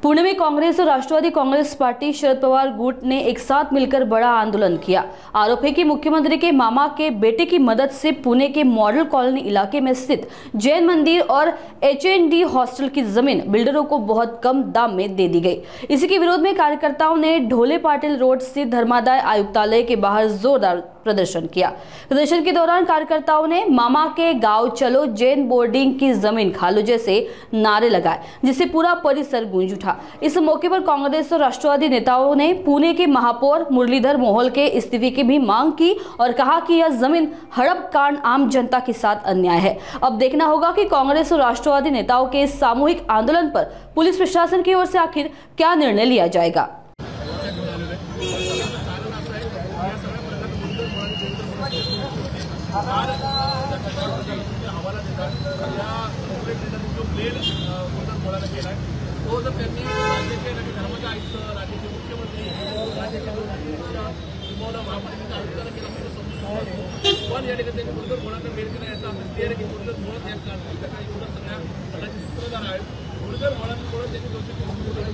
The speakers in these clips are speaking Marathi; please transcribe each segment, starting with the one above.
पुणे में कांग्रेस और राष्ट्रवादी कांग्रेस पार्टी शरद पवार गुट ने एक साथ मिलकर बड़ा आंदोलन किया। आरोप है कि मुख्यमंत्री के मामा के बेटे की मदद से पुणे के मॉडल कॉलोनी इलाके में स्थित जैन मंदिर और HND हॉस्टल की जमीन बिल्डरों को बहुत कम दाम में दे दी गई। इसी के विरोध में कार्यकर्ताओं ने ढोले पाटिल रोड स्थित धर्मादाय आयुक्तालय के बाहर जोरदार प्रदर्शन किया। प्रदर्शन के दौरान कार्यकर्ताओं ने मामा के गांव चलो जैन बोर्डिंग की जमीन खा लो जैसे नारे लगाए, जिससे पूरा परिसर गूंज उठा। इस मौके पर कांग्रेस और राष्ट्रवादी नेताओं ने पुणे के महापौर मुरलीधर मोहोल के इस्तीफे की भी मांग की और कहा कि यह जमीन हड़प कांड आम जनता के साथ अन्याय है। अब देखना होगा कि कांग्रेस और राष्ट्रवादी नेताओं के इस सामूहिक आंदोलन पर पुलिस प्रशासन की ओर से आखिर क्या निर्णय लिया जाएगा। तो जर त्यांनी धर्माचे आयुक्त, राज्याचे मुख्यमंत्री, राज्याचे महापालिकेचा आयुक्ताला केला पण या ठिकाणी त्यांनी मुरलीधर मोहोळांना मेल केला। याचा अर्थ ते आहे की मुरलीधर मोहोळ या ठिकाणी सगळ्या घटनाचे सूत्रधार आहेत। मुरलीधर मोहोळांकडून त्यांनी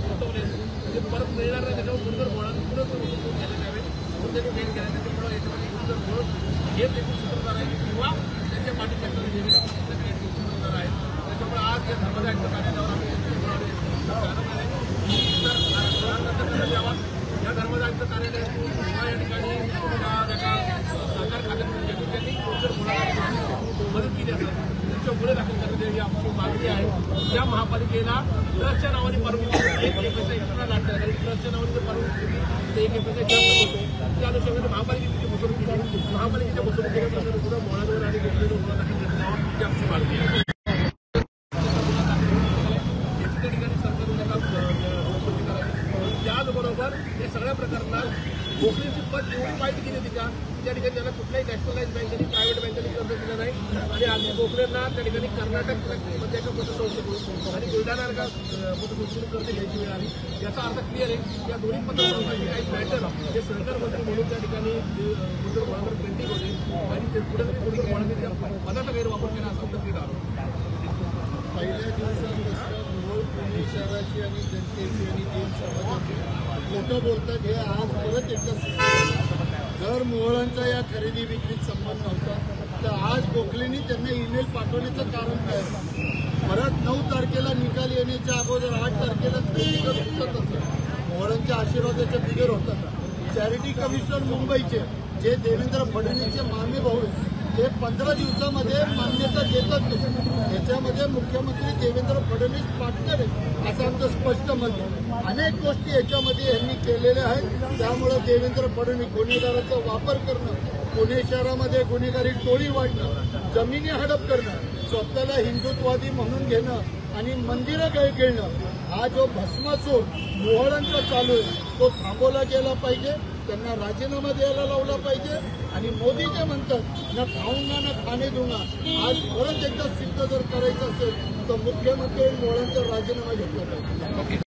गुंतवले म्हणजे परत मिळणार नाही, त्याच्यावर मुरलीधर मोहोळांकडून घेण्यात यावे म्हणून त्यांनी मेल केला। त्याच्यामुळे याच्यामध्ये मुरलीधर मोहोळ हे देखील सूत्रधार आहे किंवा त्यांच्या पाठीच्या सूत्रधार आहेत। त्याच्यामुळे आज या धर्माच्या आयुक्त कार्यालयावर आम्ही या धर्माच्या आयुक्त कार्यालयातून या ठिकाणी सरकार खात्यातून त्यांनी मदत केली असेल त्यांच्या गुन्हे दाखल करण्यात यावी आमची मागणी आहे। या महापालिकेला ट्रस्टच्या नावाने परवानगी एक पैसा एक्स्ट्रा लागतात आणि ट्रस्टच्या नावाने परवानगी दिली एक पैसा जास्त होतो। त्या अनुषंगाने महापालिकेची फसवणूक केली, महापालिकेच्या फसवणुकीनंतर सुद्धा मोहळावर आणि घेतलेलं गुन्हा दाखल करण्यात यावा ही आमची मागणी आहे। त्याचबरोबर या सगळ्या प्रकरणात गोखलेंची पद एवढी वाईट केली होती का त्या ठिकाणी त्यांना कुठल्याही नॅशनलाइज बँकेने प्रायव्हेट बँकेने कर्ज दिलं नाही आणि आम्ही गोखलेंना त्या ठिकाणी कर्नाटक मध्ये एका पतसंस्थेकडून आणि बुलढाणा पतसंस्थेकडून कर्ज घ्यायची वेळ आली। याचा अर्थ क्लिअर आहे की या दोन्ही पतसंस्थांचे काही मॅटर हे सहकार मंत्री म्हणून त्या ठिकाणी मुरलीधर मोहोळांवर पेंडिंग होते आणि ते पुढे मुरलीधर मोहोळांनी त्या पदाचा गैरवापर केला असा आमचा आरोप। पहिल्या दिवसापासून मोहोळ पुणे शहराची आणि जनतेची आणि जैन समाजाची खोटं बोलतात हे आज परत एकदा जर मोहोळांचा या खरेदी विक्रीत संबंध नव्हता तर आज गोखलेंनी त्यांना ईमेल पाठवण्याचं कारण काय? परत 9 तारखेला निकाल येण्याच्या अगोदर 8 तारखेला बिगर होतात असं मोहोळांच्या आशीर्वादाचे बिगर होतात। चॅरिटी कमिशनर मुंबईचे जे देवेंद्र फडणवीसचे मामे भाऊ ते 15 दिवसामध्ये मान्यता देतात। याच्यामध्ये मुख्यमंत्री देवेंद्र फडणवीस पार्टनर आहे असं आमचं स्पष्ट मत आहे। अनेक गोष्टी याच्यामध्ये यांनी केलेल्या आहेत। त्यामुळे देवेंद्र फडणवीस गुन्हेगाराचा वापर करणं, पुणे शहरामध्ये गुन्हेगारी टोळी वाढणं, जमिनी हडप करणं, स्वतःला हिंदुत्ववादी म्हणून घेणं आणि मंदिरं गिळणं हा जो भस्मासूर मोहोळांचा चालू आहे तो थांबवला गेला पाहिजे। त्यांना राजीनामा द्यायला लावला पाहिजे आणि मोदी जे म्हणतात ना खाऊंगा ना खाणे दूंगा आज परत एकदा सिद्ध जर करायचं असेल तर मुख्यमंत्री मोहोळांचा राजीनामा घेतला पाहिजे।